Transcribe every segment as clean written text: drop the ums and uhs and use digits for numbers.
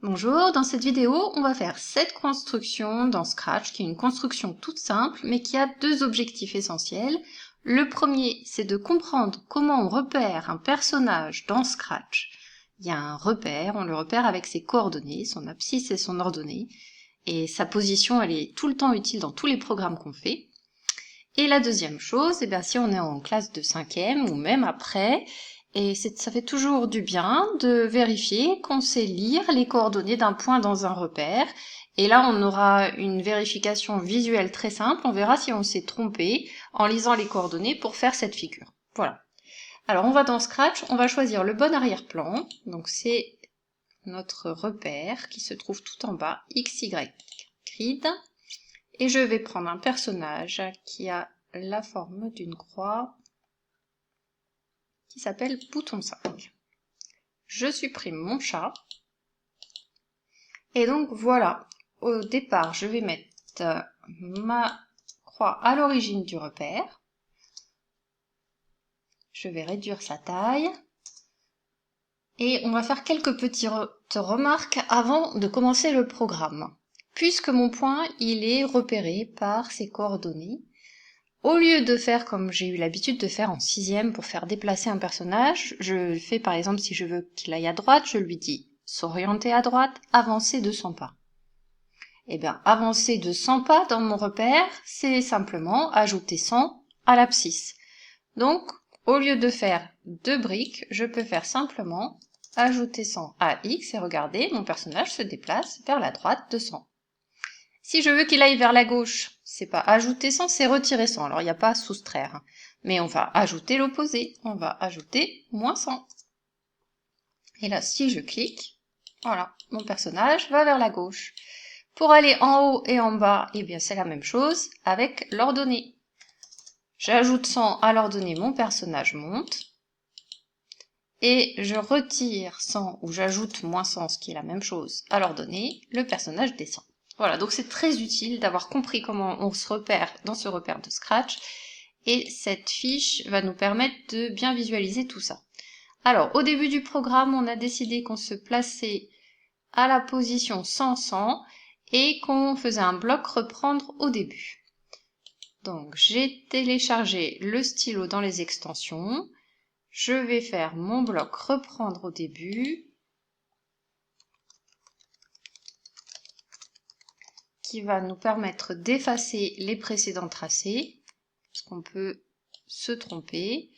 Bonjour, dans cette vidéo, on va faire cette construction dans Scratch, qui est une construction toute simple, mais qui a deux objectifs essentiels. Le premier, c'est de comprendre comment on repère un personnage dans Scratch. Il y a un repère, on le repère avec ses coordonnées, son abscisse et son ordonnée, et sa position, elle est tout le temps utile dans tous les programmes qu'on fait. Et la deuxième chose, si on est en classe de 5e ou même après, et ça fait toujours du bien de vérifier qu'on sait lire les coordonnées d'un point dans un repère. Et là, on aura une vérification visuelle très simple. On verra si on s'est trompé en lisant les coordonnées pour faire cette figure. Voilà. Alors, on va dans Scratch, on va choisir le bon arrière-plan. Donc, c'est notre repère qui se trouve tout en bas, XY grid. Et je vais prendre un personnage qui a la forme d'une croix qui s'appelle bouton 5. Je supprime mon chat. Et donc voilà, au départ, je vais mettre ma croix à l'origine du repère. Je vais réduire sa taille. Et on va faire quelques petites remarques avant de commencer le programme. Puisque mon point, il est repéré par ses coordonnées, au lieu de faire comme j'ai eu l'habitude de faire en 6e pour faire déplacer un personnage, je fais par exemple si je veux qu'il aille à droite, je lui dis s'orienter à droite, avancer de 100 pas. Eh bien, avancer de 100 pas dans mon repère, c'est simplement ajouter 100 à l'abscisse. Donc, au lieu de faire 2 briques, je peux faire simplement ajouter 100 à X et regardez, mon personnage se déplace vers la droite de 100. Si je veux qu'il aille vers la gauche, c'est pas ajouter 100, c'est retirer 100. Alors, il n'y a pas à soustraire. Mais on va ajouter l'opposé. On va ajouter moins 100. Et là, si je clique, voilà, mon personnage va vers la gauche. Pour aller en haut et en bas, eh bien, c'est la même chose avec l'ordonnée. J'ajoute 100 à l'ordonnée, mon personnage monte. Et je retire 100, ou j'ajoute moins 100, ce qui est la même chose, à l'ordonnée, le personnage descend. Voilà, donc c'est très utile d'avoir compris comment on se repère dans ce repère de Scratch, et cette fiche va nous permettre de bien visualiser tout ça. Alors, au début du programme, on a décidé qu'on se plaçait à la position 100-100, et qu'on faisait un bloc reprendre au début. Donc, j'ai téléchargé le stylo dans les extensions, je vais faire mon bloc reprendre au début, qui va nous permettre d'effacer les précédents tracés, parce qu'on peut se tromper.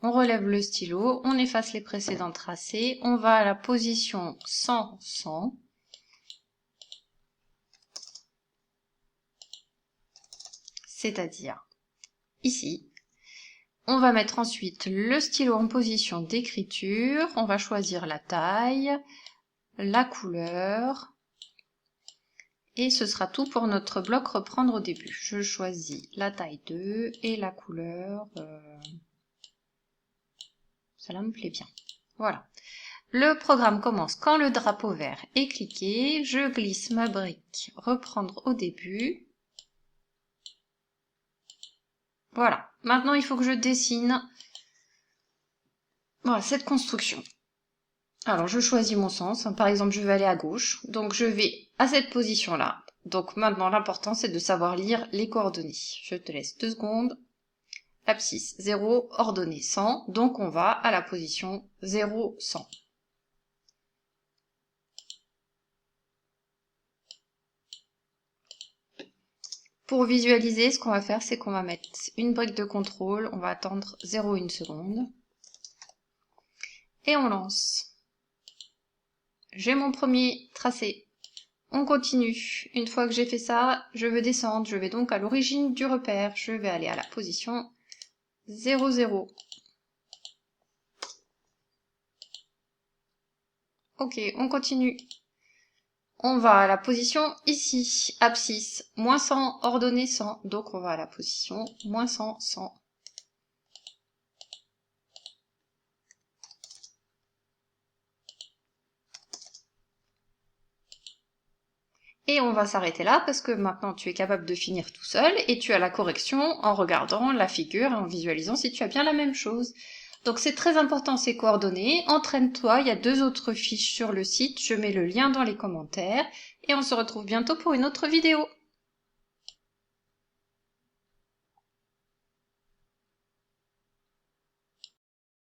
On relève le stylo, on efface les précédents tracés, on va à la position 100-100. C'est-à-dire ici. On va mettre ensuite le stylo en position d'écriture, on va choisir la taille, la couleur, et ce sera tout pour notre bloc reprendre au début. Je choisis la taille 2 et la couleur, cela me plaît bien. Voilà. Le programme commence quand le drapeau vert est cliqué, je glisse ma brique reprendre au début. Voilà. Maintenant, il faut que je dessine voilà, cette construction. Alors, je choisis mon sens. Par exemple, je vais aller à gauche. Donc, je vais à cette position-là. Donc, maintenant, l'important, c'est de savoir lire les coordonnées. Je te laisse 2 secondes. Abscisse 0, ordonnée 100. Donc, on va à la position 0, 100. Pour visualiser, ce qu'on va faire, c'est qu'on va mettre une brique de contrôle. On va attendre 0,1 seconde. Et on lance. J'ai mon premier tracé. On continue. Une fois que j'ai fait ça, je veux descendre. Je vais donc à l'origine du repère. Je vais aller à la position 0, 0. Ok, on continue. On va à la position ici, abscisse, moins 100, ordonnée 100. Donc on va à la position moins 100, 100. Et on va s'arrêter là parce que maintenant tu es capable de finir tout seul et tu as la correction en regardant la figure et en visualisant si tu as bien la même chose. Donc c'est très important ces coordonnées. Entraîne-toi, il y a 2 autres fiches sur le site, je mets le lien dans les commentaires et on se retrouve bientôt pour une autre vidéo.